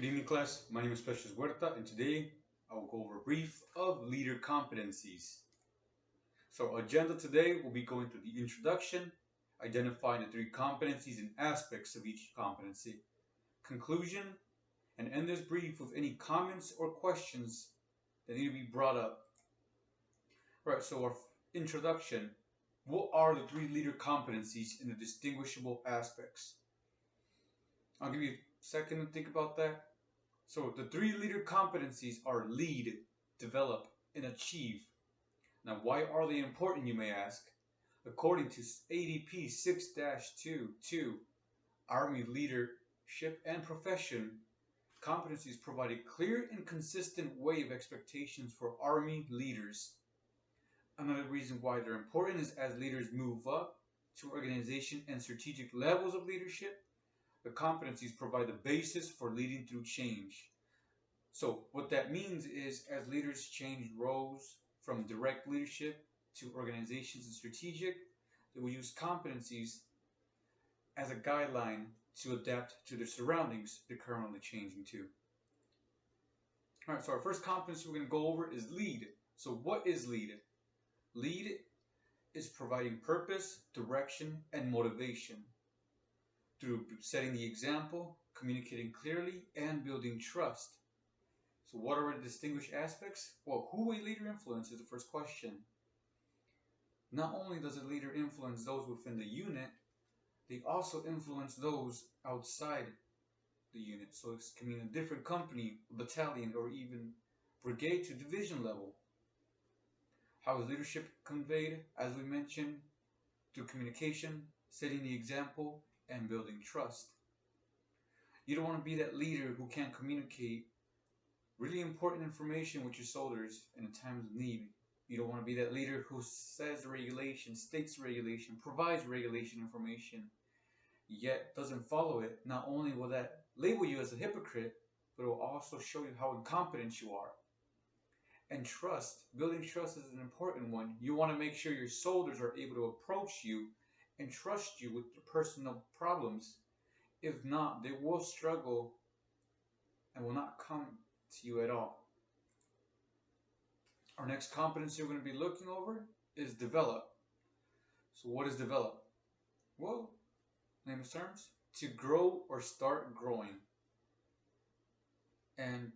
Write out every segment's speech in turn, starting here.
Good evening, class. My name is Precious Huerta, and today I will go over a brief of leader competencies. So, agenda today will be going through the introduction, identifying the three competencies and aspects of each competency, conclusion, and end this brief with any comments or questions that need to be brought up. Right. So, our introduction. What are the three leader competencies and the distinguishable aspects? I'll give you a second to think about that. So the three leader competencies are lead, develop, and achieve. Now, why are they important, you may ask? According to ADP 6-22, Army Leadership and Profession, competencies provide a clear and consistent way of expectations for Army leaders. Another reason why they're important is as leaders move up to organization and strategic levels of leadership, the competencies provide the basis for leading through change. So what that means is as leaders change roles from direct leadership to organizations and strategic, they will use competencies as a guideline to adapt to their surroundings they're currently changing to. All right, so our first competency we're going to go over is lead. So what is lead? Lead is providing purpose, direction, and motivation through setting the example, communicating clearly, and building trust. So what are the distinguished aspects? Well, who a leader influences is the first question. Not only does a leader influence those within the unit, they also influence those outside the unit. So it can mean a different company, battalion, or even brigade to division level. How is leadership conveyed? As we mentioned, through communication, setting the example, and building trust. You don't want to be that leader who can't communicate really important information with your soldiers in a time of need. You don't want to be that leader who says regulation, states regulation, provides regulation information, yet doesn't follow it. Not only will that label you as a hypocrite, but it will also show you how incompetent you are. And trust, building trust is an important one. You want to make sure your soldiers are able to approach you and trust you with their personal problems. If not, they will struggle and will not come to you at all. Our next competency we're going to be looking over is develop. So what is develop? Well, name terms, to grow or start growing. And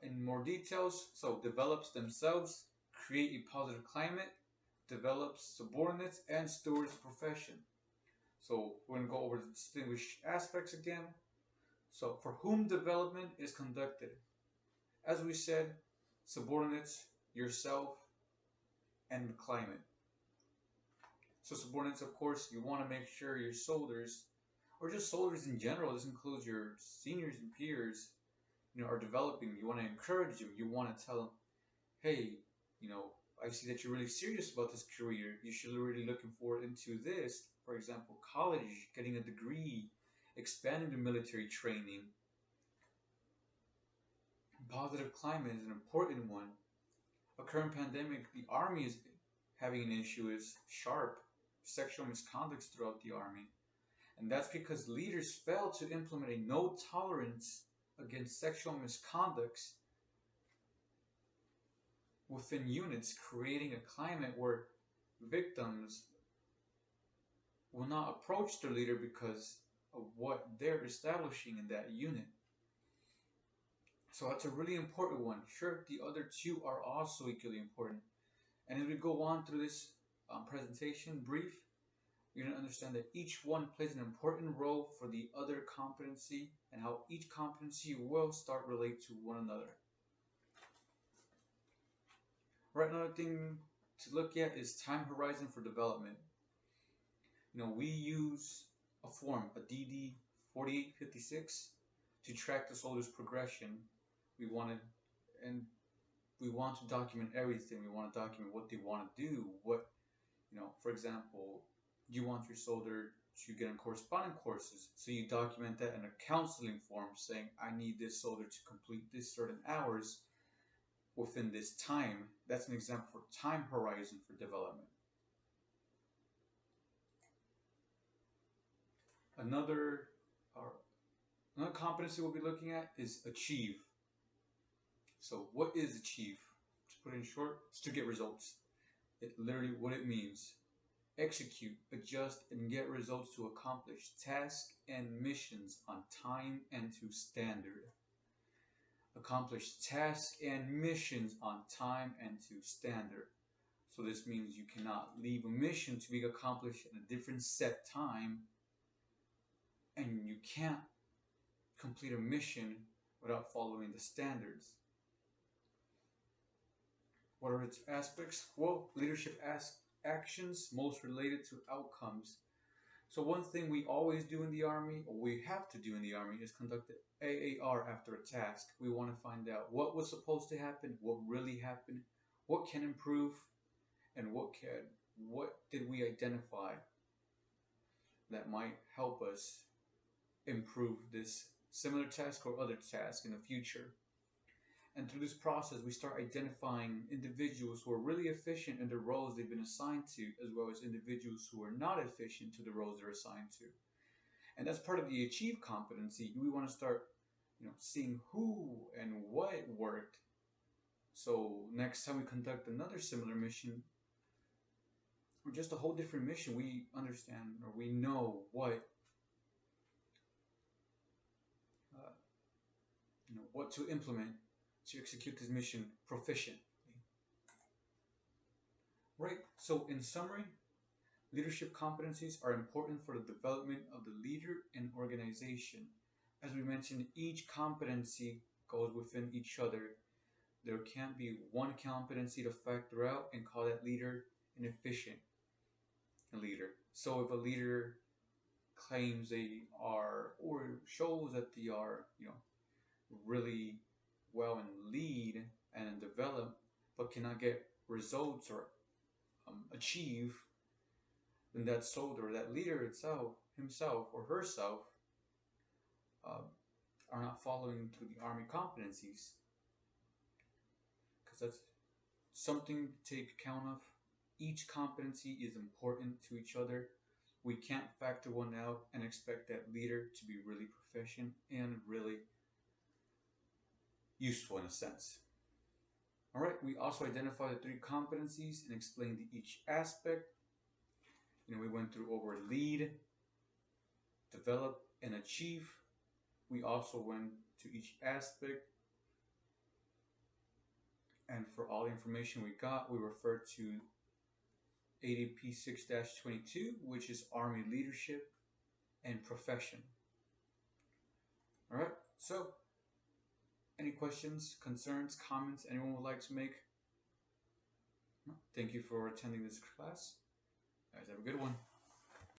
in more details, so develops themselves, create a positive climate, develops subordinates, and stewards profession. So we're going to go over the distinguished aspects again. So for whom development is conducted? As we said, subordinates, yourself, and the climate. So subordinates, of course, you want to make sure your soldiers, or just soldiers in general, this includes your seniors and peers, are developing. You want to encourage them. You want to tell them, hey, I see that you're really serious about this career. You should really looking forward into this. For example, college, getting a degree, expanding the military training. Positive climate is an important one. A current pandemic, the Army is having an issue is sharp sexual misconduct throughout the Army. And that's because leaders failed to implement a no tolerance against sexual misconducts within units, creating a climate where victims will not approach their leader because of what they're establishing in that unit. So that's a really important one. Sure, the other two are also equally important. And as we go on through this presentation brief, you're going to understand that each one plays an important role for the other competency and how each competency will start relate to one another. Right, another thing to look at is time horizon for development. We use a form, a DD 4856, to track the soldier's progression. We want to document everything. We want to document what they want to do. For example, you want your soldier to get on corresponding courses. So you document that in a counseling form saying, I need this soldier to complete this certain hours within this time. That's an example for time horizon for development. Another Another competency we'll be looking at is achieve. So what is achieve? To put it in short, it's to get results. It literally what it means. Execute, adjust, and get results to accomplish tasks and missions on time and to standard. Accomplish tasks and missions on time and to standard. So this means you cannot leave a mission to be accomplished in a different set time, and you can't complete a mission without following the standards. What are its aspects? Well, leadership actions most related to outcomes. So one thing we always do in the Army, or we have to do in the Army, is conduct an AAR after a task. We want to find out what was supposed to happen, what really happened, what can improve, and what did we identify that might help us improve this similar task or other task in the future. And through this process, we start identifying individuals who are really efficient in the roles they've been assigned to, as well as individuals who are not efficient to the roles they're assigned to. And that's part of the achieve competency. We want to start, seeing who and what worked. So next time we conduct another similar mission, or just a whole different mission, we understand or we know what to implement to execute this mission proficiently. Right, so in summary, leadership competencies are important for the development of the leader and organization. As we mentioned, each competency goes within each other. There can't be one competency to factor out and call that leader an efficient leader. So if a leader claims they are, or shows that they are, really well and lead and develop, but cannot get results or achieve, then that soldier, that leader itself, himself or herself, are not following through the Army competencies, because that's something to take account of. Each competency is important to each other. We can't factor one out and expect that leader to be really proficient and really useful in a sense. All right, we also identify the 3 competencies and explained each aspect. We went through over lead, develop, and achieve. We also went to each aspect. And for all the information we got, we refer to ADP 6-22, which is Army Leadership and Profession. All right, so any questions, concerns, comments anyone would like to make? Thank you for attending this class. Guys, have a good one.